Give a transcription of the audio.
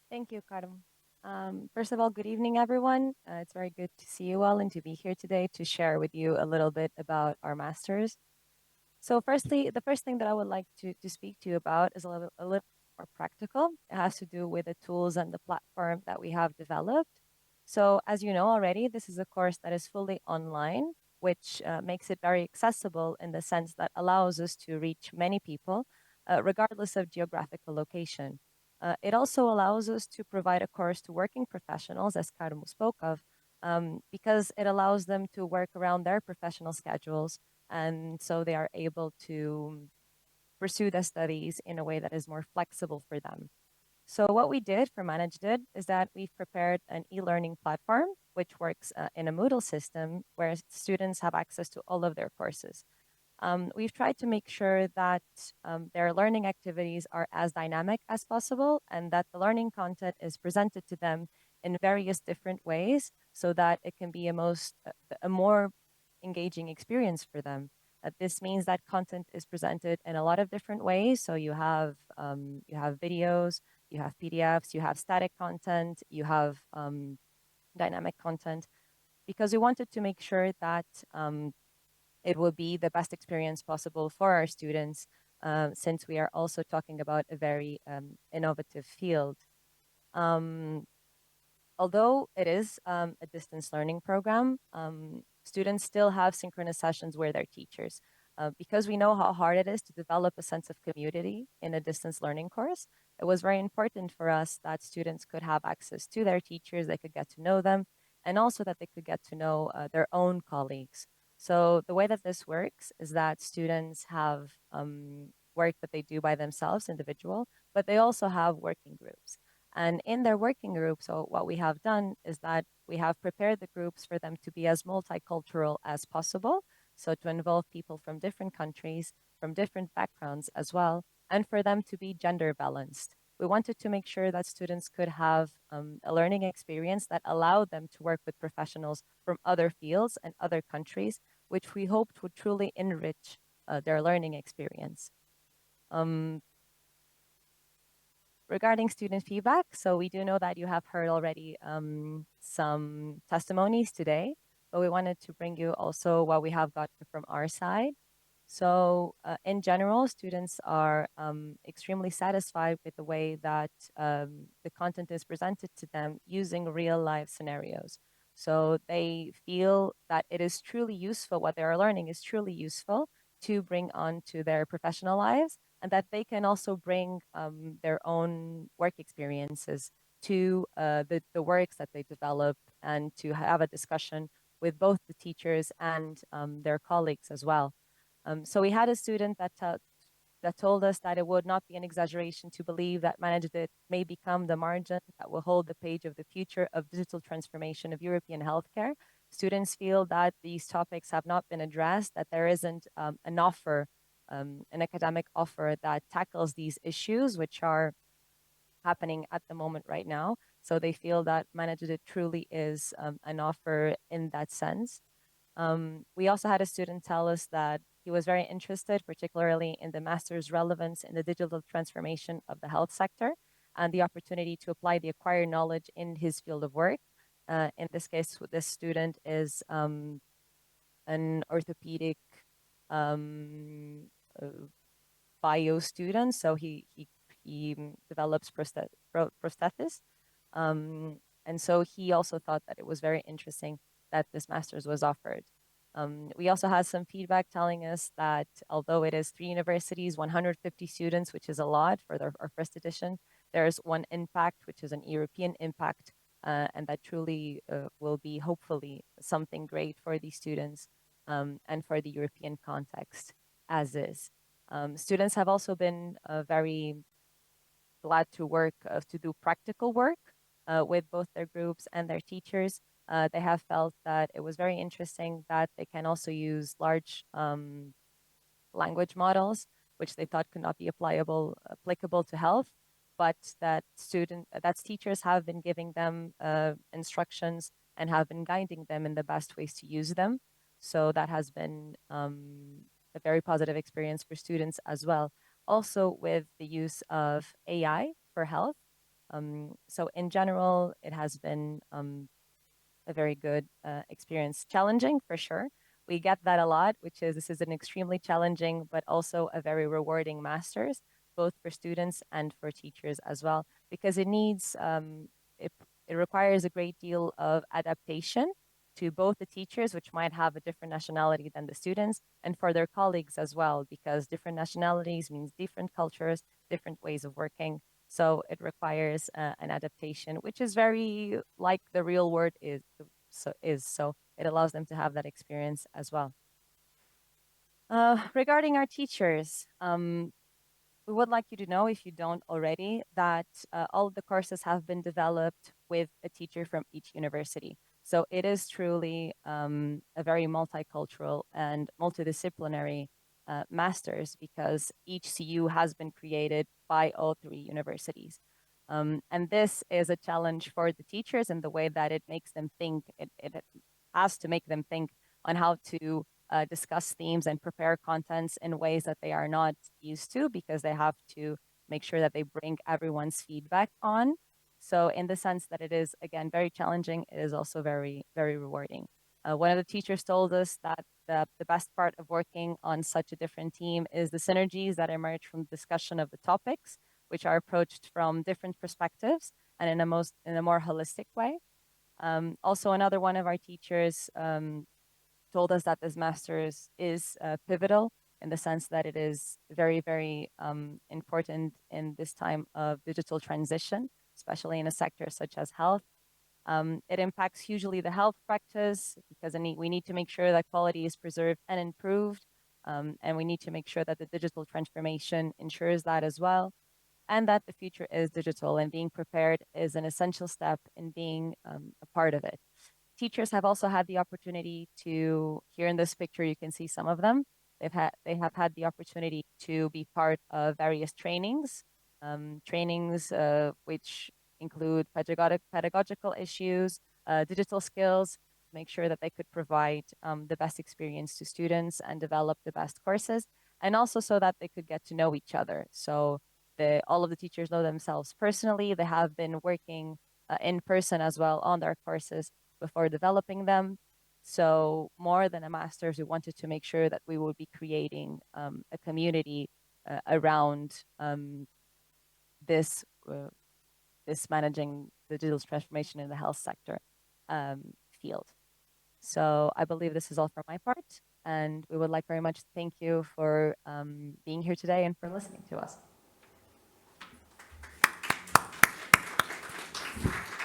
Thank you, Karim. First of all, good evening, everyone. It's very good to see you all and to be here today to share with you a little bit about our masters. So, firstly, the first thing that I would like to speak to you about is a little more practical. It has to do with the tools and the platform that we have developed. So, as you know already, this is a course that is fully online, which makes it very accessible in the sense that allows us to reach many people, regardless of geographical location. It also allows us to provide a course to working professionals, as Karim spoke of, because it allows them to work around their professional schedules, and so they are able to pursue their studies in a way that is more flexible for them. So what we did for Managed It is that we've prepared an e-learning platform which works in a Moodle system where students have access to all of their courses. We've tried to make sure that their learning activities are as dynamic as possible and that the learning content is presented to them in various different ways so that it can be a more engaging experience for them. This means that content is presented in a lot of different ways. So you have videos, you have PDFs, you have static content, you have dynamic content, because we wanted to make sure that it will be the best experience possible for our students, since we are also talking about a very innovative field. Um, Although it is a distance learning program, students still have synchronous sessions with their teachers. Because we know how hard it is to develop a sense of community in a distance learning course, it was very important for us that students could have access to their teachers, they could get to know them, and also that they could get to know their own colleagues. So the way that this works is that students have work that they do by themselves, individual, but they also have working groups. And in their working group, so what we have done is that we have prepared the groups for them to be as multicultural as possible. So to involve people from different countries, from different backgrounds as well, and for them to be gender balanced. We wanted to make sure that students could have a learning experience that allowed them to work with professionals from other fields and other countries, which we hoped would truly enrich their learning experience. Um, Regarding student feedback, so we do know that you have heard already some testimonies today, but we wanted to bring you also what we have got from our side. So, in general, students are extremely satisfied with the way that the content is presented to them using real life scenarios. So, they feel that it is truly useful, what they are learning is truly useful to bring on to their professional lives, and that they can also bring their own work experiences to the works that they develop and to have a discussion with both the teachers and their colleagues as well. So we had a student that told us that it would not be an exaggeration to believe that Managed It may become the margin that will hold the page of the future of digital transformation of European healthcare. Students feel that these topics have not been addressed, that there isn't an offer, an academic offer that tackles these issues, which are happening at the moment right now. So they feel that Managed It truly is an offer in that sense. We also had a student tell us that he was very interested, particularly in the master's relevance in the digital transformation of the health sector and the opportunity to apply the acquired knowledge in his field of work. In this case, this student is an orthopedic um, uh, bio student, so he develops prosthetics. And so he also thought that it was very interesting that this master's was offered. We also had some feedback telling us that although it is 3 universities, 150 students, which is a lot for our first edition, there's one impact, which is an European impact, and that truly will be hopefully something great for these students and for the European context as is. Students have also been very glad to work to do practical work with both their groups and their teachers. They have felt that it was very interesting that they can also use large language models, which they thought could not be applicable to health, but that teachers have been giving them instructions and have been guiding them in the best ways to use them. So that has been a very positive experience for students as well. Also, with the use of AI for health. So in general, it has been a very good experience. Challenging for sure. We get that a lot, which is this is an extremely challenging, but also a very rewarding master's, both for students and for teachers as well, because it, it requires a great deal of adaptation to both the teachers, which might have a different nationality than the students, and for their colleagues as well, because different nationalities means different cultures, different ways of working. So it requires an adaptation, which is very like the real world is. So it allows them to have that experience as well. Regarding our teachers, we would like you to know, if you don't already, that all of the courses have been developed with a teacher from each university. So it is truly a very multicultural and multidisciplinary master's, because each CU has been created by all three universities. And this is a challenge for the teachers in the way that it makes them think. It has to make them think on how to discuss themes and prepare contents in ways that they are not used to, because they have to make sure that they bring everyone's feedback on. So, in the sense that it is, again, very challenging, it is also very, very rewarding. One of the teachers told us that the best part of working on such a different team is the synergies that emerge from discussion of the topics, which are approached from different perspectives and in a more holistic way. Also, another one of our teachers told us that this master's is pivotal in the sense that it is very, very important in this time of digital transition, especially in a sector such as health. It impacts hugely the health practice, because we need to make sure that quality is preserved and improved. And we need to make sure that the digital transformation ensures that as well, and that the future is digital, and being prepared is an essential step in being a part of it. Teachers have also had the opportunity to, here in this picture, you can see some of them. They have had the opportunity to be part of various trainings which include pedagogical issues, digital skills, make sure that they could provide the best experience to students and develop the best courses, and also so that they could get to know each other. So all of the teachers know themselves personally. They have been working in person as well on their courses before developing them. So more than a master's, we wanted to make sure that we would be creating a community around this uh, this managing the digital transformation in the health sector field. So I believe this is all for my part, and we would like very much to thank you for being here today and for listening to us.